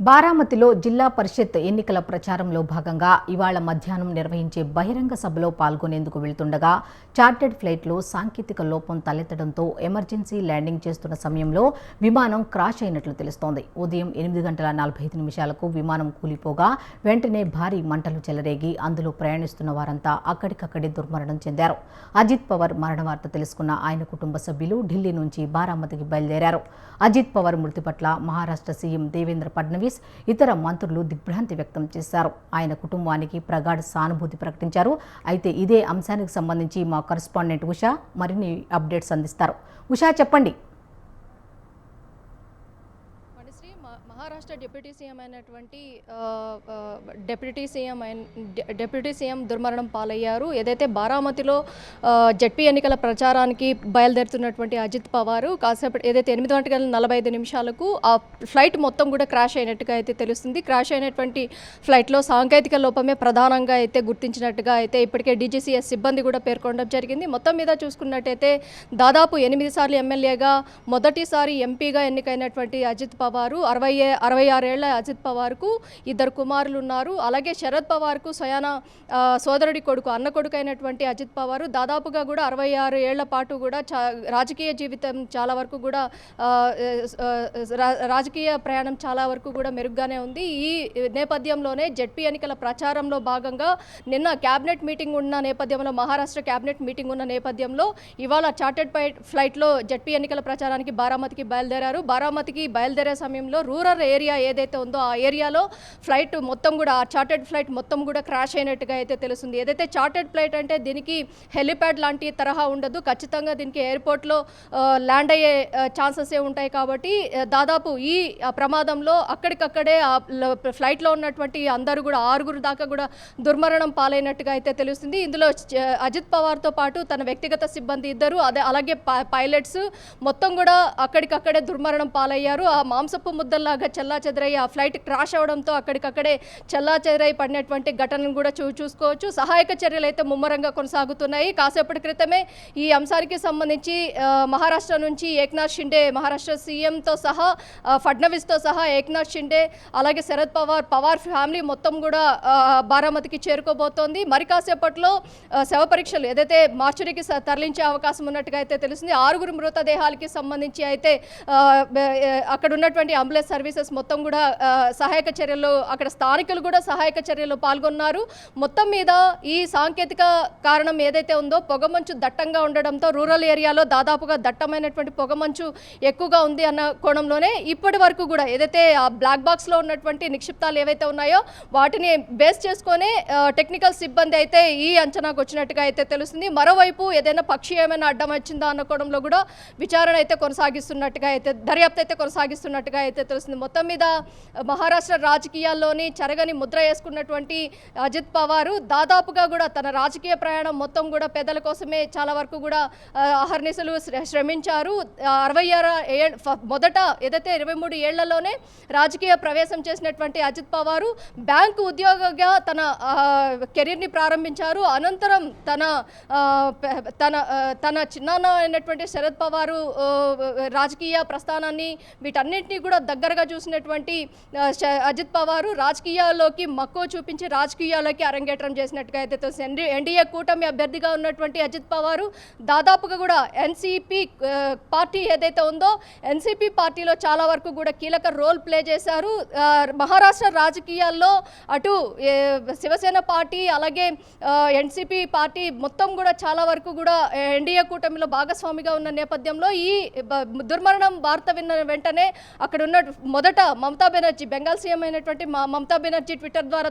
బారామతిలో జిల్లా పరిషత్ ఎన్నికల ప్రచారంలో భాగంగా ఇవాళ మధ్యాహ్నం నిర్వహించే బహిరంగ సభలో పాల్గొనేందుకు వెళ్తుండగా చార్టెడ్ ఫ్లైట్లో సాంకేతిక లోపం తలెత్తడంతో ఎమర్జెన్సీ ల్యాండింగ్ చేస్తున్న సమయంలో విమానం క్రాష్ అయినట్లు తెలుస్తోంది. ఉదయం 8:45 విమానం కూలిపోగా వెంటనే భారీ మంటలు చెలరేగి అందులో ప్రయాణిస్తున్న వారంతా అక్కడికక్కడే దుర్మరణం చెందారు. అజిత్ పవార్ మరణ వార్త తెలుసుకున్న ఆయన కుటుంబ సభ్యులు ఢిల్లీ నుంచి బారామతికి బయలుదేరారు. అజిత్ పవార్ మృతి పట్ల మహారాష్ట్ర సీఎం దేవేంద్ర ఫడ్నవీస్ ఇతర మంత్రులు దిగ్భ్రాంతి వ్యక్తం చేశారు. ఆయన కుటుంబానికి ప్రగాఢ సానుభూతి ప్రకటించారు. అయితే ఇదే అంశానికి సంబంధించి మా కరెస్పాండెంట్ ఉషా మరిన్ని అప్డేట్స్ అందిస్తారు. ఉషా, చెప్పండి. మహారాష్ట్ర డిప్యూటీ సీఎం అయినటువంటి డిప్యూటీ సీఎం దుర్మరణం పాలయ్యారు. ఏదైతే బారామతిలో జడ్పీ ఎన్నికల ప్రచారానికి బయలుదేరుతున్నటువంటి అజిత్ పవార్ కాసేపటి ఏదైతే 8:45 ఆ ఫ్లైట్ మొత్తం కూడా క్రాష్ అయినట్టుగా అయితే తెలుస్తుంది. క్రాష్ అయినటువంటి ఫ్లైట్లో సాంకేతిక లోపమే ప్రధానంగా అయితే గుర్తించినట్టుగా అయితే ఇప్పటికే డీజీసీఎస్ సిబ్బంది కూడా పేర్కొనడం జరిగింది. మొత్తం మీద చూసుకున్నట్టయితే దాదాపు 8 సార్లు ఎమ్మెల్యేగా మొదటిసారి ఎంపీగా ఎన్నికైనటువంటి అజిత్ పవార్ 66 ఏళ్ల అజిత్ పవార్కు 2 కుమారులు ఉన్నారు. అలాగే శరద్ పవార్కు స్వయాన సోదరుడి కొడుకు అన్న కొడుకు అయినటువంటి అజిత్ పవార్ దాదాపుగా కూడా 66 ఏళ్ల పాటు కూడా రాజకీయ జీవితం చాలా వరకు కూడా రాజకీయ ప్రయాణం చాలా వరకు కూడా మెరుగ్గానే ఉంది. ఈ నేపథ్యంలోనే జడ్పీ ఎన్నికల ప్రచారంలో భాగంగా నిన్న క్యాబినెట్ మీటింగ్ ఉన్న నేపథ్యంలో మహారాష్ట్ర క్యాబినెట్ మీటింగ్ ఉన్న నేపథ్యంలో ఇవాళ చార్టెడ్ ఫ్లైట్లో జడ్పీ ఎన్నికల ప్రచారానికి బారామతికి బయలుదేరారు. బారామతికి బయలుదేరే సమయంలో రూరల్ ఏరియా ఏదైతే ఉందో ఆ ఏరియాలో ఫ్లైట్ మొత్తం కూడా చార్టెడ్ ఫ్లైట్ మొత్తం కూడా క్రాష్ అయినట్టుగా అయితే తెలుస్తుంది. ఏదైతే చార్టెడ్ ఫ్లైట్ అంటే దీనికి హెలిప్యాడ్ లాంటి తరహా ఉండదు. ఖచ్చితంగా దీనికి ఎయిర్పోర్ట్లో ల్యాండ్ అయ్యే ఛాన్సెస్ ఉంటాయి. కాబట్టి దాదాపు ఈ ప్రమాదంలో అక్కడికక్కడే ఫ్లైట్లో ఉన్నటువంటి అందరూ కూడా 6 దాకా కూడా దుర్మరణం పాలైనట్టుగా అయితే తెలుస్తుంది. ఇందులో అజిత్ పవార్తో పాటు తన వ్యక్తిగత సిబ్బంది 2 అలాగే పైలట్స్ మొత్తం కూడా అక్కడికక్కడే దుర్మరణం పాలయ్యారు. ఆ మాంసపు ముద్దల్లాగా చెల్లాచెదరై ఆ ఫ్లైట్ క్రాష్ అవడంతో అక్కడికక్కడే చెల్లాచెదరై పడినటువంటి ఘటనను కూడా చూసుకోవచ్చు. సహాయక చర్యలు అయితే ముమ్మరంగా కొనసాగుతున్నాయి. కాసేపటి క్రితమే ఈ అంశానికి సంబంధించి మహారాష్ట్ర నుంచి ఏక్నాథ్ షిండే మహారాష్ట్ర సీఎంతో సహా ఫడ్నవీస్తో సహా ఏక్నాథ్ షిండే అలాగే శరద్ పవార్ ఫ్యామిలీ మొత్తం కూడా బారామతికి చేరుకోబోతోంది. మరి కాసేపట్లో శవ పరీక్షలు ఏదైతే మార్చురీకి తరలించే అవకాశం ఉన్నట్టుగా అయితే తెలుస్తుంది. 6 మృతదేహాలకి సంబంధించి అయితే అక్కడ ఉన్నటువంటి అంబులెన్స్ సర్వీసెస్ మొత్తం కూడా సహాయక చర్యల్లో అక్కడ స్థానికులు కూడా సహాయక చర్యల్లో పాల్గొన్నారు. మొత్తం మీద ఈ సాంకేతిక కారణం ఏదైతే ఉందో పొగమంచు దట్టంగా ఉండడంతో రూరల్ ఏరియాలో దాదాపుగా దట్టమైనటువంటి పొగమంచు ఎక్కువగా ఉంది అన్న కోణంలోనే ఇప్పటి వరకు కూడా ఏదైతే ఆ బ్లాక్ బాక్స్లో ఉన్నటువంటి నిక్షిప్తాలు ఏవైతే ఉన్నాయో వాటిని బేస్ చేసుకొని టెక్నికల్ సిబ్బంది అయితే ఈ అంచనాకు వచ్చినట్టుగా అయితే తెలుస్తుంది. మరోవైపు ఏదైనా పక్షి ఏమైనా అడ్డం వచ్చిందా అన్న కోణంలో కూడా విచారణ అయితే కొనసాగిస్తున్నట్టుగా అయితే దర్యాప్తు అయితే కొనసాగిస్తున్నట్టుగా అయితే తెలుస్తుంది. మొత్తం మీద మహారాష్ట్ర రాజకీయాల్లోని చెరగని ముద్ర వేసుకున్నటువంటి అజిత్ పవార్ దాదాపుగా కూడా తన రాజకీయ ప్రయాణం మొత్తం కూడా పేదల కోసమే చాలా వరకు కూడా అహర్నిశలు శ్రమించారు. 66 మొదట ఏదైతే 23 ఏళ్లలోనే రాజకీయ ప్రవేశం చేసినటువంటి అజిత్ పవార్ బ్యాంకు ఉద్యోగిగా తన కెరీర్ని ప్రారంభించారు. అనంతరం తన చిన్నాన్న అయినటువంటి శరద్ పవార్ రాజకీయ ప్రస్థానాన్ని వీటన్నింటినీ కూడా దగ్గరగా చూసినటువంటి అజిత్ పవార్ రాజకీయాల్లోకి మక్కువ చూపించి రాజకీయాల్లోకి అరంగేట్రం చేసినట్టుగా అయితే తెలుస్తుంది. ఎన్డీఏ కూటమి అభ్యర్థిగా ఉన్నటువంటి అజిత్ పవార్ దాదాపుగా కూడా ఎన్సీపీ పార్టీ ఏదైతే ఉందో ఎన్సీపీ పార్టీలో చాలా వరకు కూడా కీలక రోల్ ప్లే చేశారు. మహారాష్ట్ర రాజకీయాల్లో అటు శివసేన పార్టీ అలాగే ఎన్సీపీ పార్టీ మొత్తం కూడా చాలా వరకు కూడా ఎన్డీఏ కూటమిలో భాగస్వామిగా ఉన్న నేపథ్యంలో ఈ దుర్మరణం వార్త విన్న వెంటనే అక్కడ ఉన్న మొదట మమతా బెనర్జీ బెంగాల్ సీఎం అయినటువంటి మమతా బెనర్జీ ట్విట్టర్ ద్వారా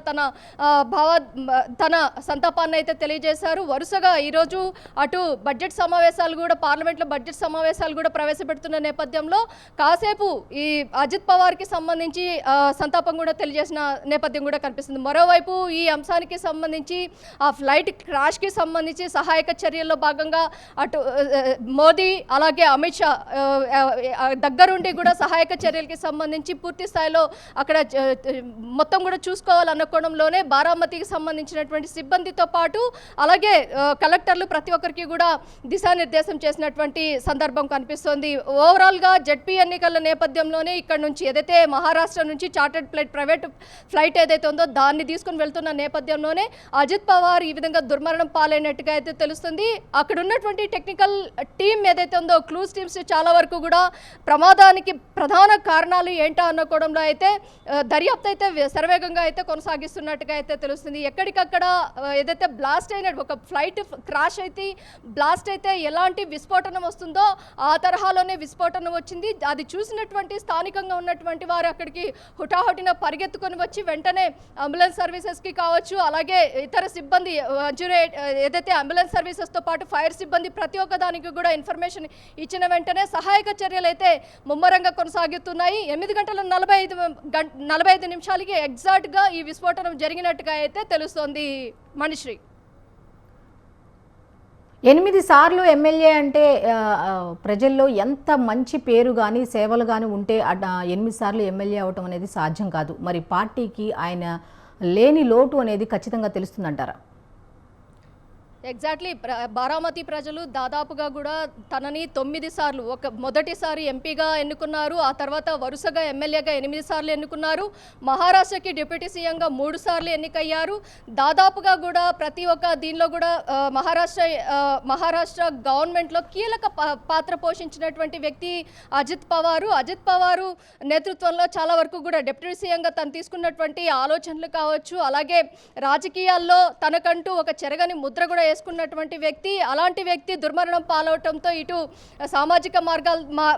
తన సంతాపాన్ని అయితే తెలియజేశారు. వరుసగా ఈరోజు అటు బడ్జెట్ సమావేశాలు కూడా పార్లమెంట్లో బడ్జెట్ సమావేశాలు కూడా ప్రవేశపెడుతున్న నేపథ్యంలో కాసేపు ఈ అజిత్ పవార్కి సంబంధించి సంతాపం కూడా తెలియజేసిన నేపథ్యం కూడా కనిపిస్తుంది. మరోవైపు ఈ అంశానికి సంబంధించి ఆ ఫ్లైట్ క్రాష్కి సంబంధించి సహాయక చర్యల్లో భాగంగా అటు మోదీ అలాగే అమిత్ షా దగ్గరుండి కూడా సహాయక చర్యలు చర్యలకి సంబంధించి పూర్తి స్థాయిలో అక్కడ మొత్తం కూడా చూసుకోవాలన్న కోణంలోనే బారామతికి సంబంధించినటువంటి సిబ్బందితో పాటు అలాగే కలెక్టర్లు ప్రతి ఒక్కరికి కూడా దిశానిర్దేశం చేసినటువంటి సందర్భం కనిపిస్తోంది. ఓవరాల్గా జెడ్పీ ఎన్నికల నేపథ్యంలోనే ఇక్కడ నుంచి ఏదైతే మహారాష్ట్ర నుంచి చార్టెడ్ ప్రైవేట్ ఫ్లైట్ ఏదైతే ఉందో దాన్ని తీసుకుని వెళ్తున్న నేపథ్యంలోనే అజిత్ పవార్ ఈ విధంగా దుర్మరణం పాలైనట్టుగా అయితే తెలుస్తుంది. అక్కడ ఉన్నటువంటి టెక్నికల్ టీం ఏదైతే ఉందో క్లూస్ టీమ్స్ చాలా వరకు కూడా ప్రమాదానికి ప్రధాన కారణాలు ఏంటా అన్న కోణంలో అయితే దర్యాప్తు అయితే శరవేగంగా అయితే కొనసాగిస్తున్నట్టుగా అయితే తెలుస్తుంది. ఎక్కడికక్కడ ఏదైతే బ్లాస్ట్ అయిన ఒక ఫ్లైట్ క్రాష్ అయితే బ్లాస్ట్ అయితే ఎలాంటి విస్ఫోటనం వస్తుందో ఆ తరహాలోనే విస్ఫోటనం వచ్చింది. అది చూసినటువంటి స్థానికంగా ఉన్నటువంటి వారు అక్కడికి హుటాహుటిన పరిగెత్తుకొని వచ్చి వెంటనే అంబులెన్స్ సర్వీసెస్కి కావచ్చు, అలాగే ఇతర సిబ్బంది ఏదైతే అంబులెన్స్ సర్వీసెస్తో పాటు ఫైర్ సిబ్బంది ప్రతి ఒక్క దానికి కూడా ఇన్ఫర్మేషన్ ఇచ్చిన వెంటనే సహాయక చర్యలు అయితే ముమ్మరంగా కొనసాగుతున్నాయి. 8:45 ఎగ్జాక్ట్గా ఈ విస్ఫోటనం జరిగినట్టుగా అయితే తెలుస్తోంది. మణిశ్రీ, 8 సార్లు ఎమ్మెల్యే అంటే ప్రజల్లో ఎంత మంచి పేరు కానీ సేవలు కానీ ఉంటే 8 సార్లు ఎమ్మెల్యే అవటం అనేది సాధ్యం కాదు. మరి పార్టీకి ఆయన లేని లోటు అనేది ఖచ్చితంగా తెలుస్తుందంటారా? ఎగ్జాక్ట్లీ. బారామతి ప్రజలు దాదాపుగా కూడా తనని 9 సార్లు మొదటిసారి ఎంపీగా ఎన్నుకున్నారు, ఆ తర్వాత వరుసగా ఎమ్మెల్యేగా 8 సార్లు ఎన్నుకున్నారు, మహారాష్ట్రకి డిప్యూటీ సీఎంగా 3 సార్లు ఎన్నికయ్యారు. దాదాపుగా కూడా ప్రతి ఒక్క దీనిలో కూడా మహారాష్ట్ర గవర్నమెంట్లో కీలక పాత్ర పోషించినటువంటి వ్యక్తి అజిత్ పవారు నేతృత్వంలో చాలా వరకు కూడా డిప్యూటీ సీఎంగా తను తీసుకున్నటువంటి ఆలోచనలు కావచ్చు, అలాగే రాజకీయాల్లో తనకంటూ ఒక చెరగని ముద్ర కూడా వేసుకున్నటువంటి వ్యక్తి. అలాంటి వ్యక్తి దుర్మరణం పాలవటంతో ఇటు సామాజిక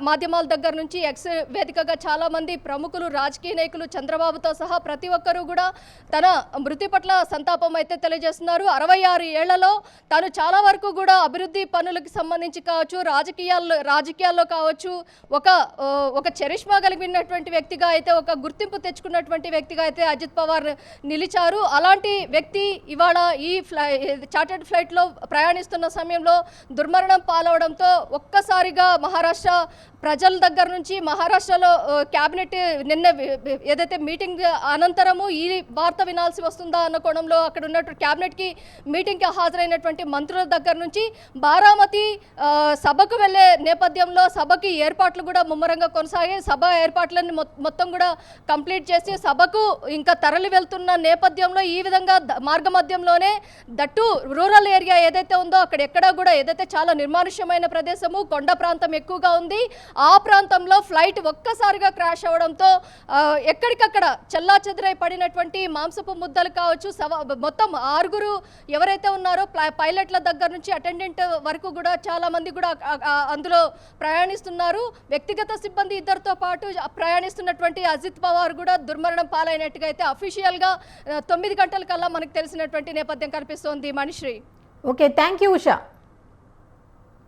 మాధ్యమాల దగ్గర నుంచి ఎక్స్ వేదికగా చాలా మంది ప్రముఖులు, రాజకీయ నాయకులు, చంద్రబాబుతో సహా ప్రతి ఒక్కరూ కూడా తన మృతి పట్ల సంతాపం అయితే తెలియజేస్తున్నారు. 66 ఏళ్లలో తాను చాలా వరకు కూడా అభివృద్ధి పనులకు సంబంధించి కావచ్చు, రాజకీయాల్లో కావచ్చు ఒక చరిష్మా కలిగినటువంటి వ్యక్తిగా అయితే, ఒక గుర్తింపు తెచ్చుకున్నటువంటి వ్యక్తిగా అయితే అజిత్ పవార్ నిలిచారు. అలాంటి వ్యక్తి ఇవాళ ఈ చార్టెడ్ ఫ్లైట్లో ప్రయాణిస్తున్న సమయంలో దుర్మరణం పాలవడంతో ఒక్కసారిగా మహారాష్ట్ర ప్రజల దగ్గర నుంచి మహారాష్ట్రలో క్యాబినెట్ నిన్న ఏదైతే మీటింగ్ అనంతరము ఈ వార్త వినాల్సి వస్తుందా అన్న కోణంలో అక్కడ ఉన్నట్టు క్యాబినెట్కి మీటింగ్కి హాజరైనటువంటి మంత్రుల దగ్గర నుంచి బారామతి సభకు వెళ్ళే నేపథ్యంలో సభకి ఏర్పాట్లు కూడా ముమ్మరంగా కొనసాగాయి. సభ ఏర్పాట్లన్నీ మొత్తం కూడా కంప్లీట్ చేసి సభకు ఇంకా తరలి వెళ్తున్న నేపథ్యంలో ఈ విధంగా మార్గమధ్యంలోనే దట్టు రూరల్ ఏరియా ఏదైతే ఉందో అక్కడ ఎక్కడా కూడా ఏదైతే చాలా నిర్మానుష్యమైన ప్రదేశము, కొండ ప్రాంతం ఎక్కువగా ఉంది, ఆ ప్రాంతంలో ఫ్లైట్ ఒక్కసారిగా క్రాష్ అవడంతో ఎక్కడికక్కడ చెల్లాచెదురై పడినటువంటి మాంసపు ముద్దలు కావచ్చు, మొత్తం 6 ఎవరైతే ఉన్నారో పైలట్ల దగ్గర నుంచి అటెండెంట్ వరకు కూడా చాలా మంది కూడా అందులో ప్రయాణిస్తున్నారు. వ్యక్తిగత సిబ్బంది 2తో పాటు ప్రయాణిస్తున్నటువంటి అజిత్ పవార్ కూడా దుర్మరణం పాలైనట్టుగా అయితే అఫీషియల్గా 9 గంటల కల్లా మనకు తెలిసినటువంటి నేపథ్యం కనిపిస్తోంది. Manisri, okay, thank you Usha.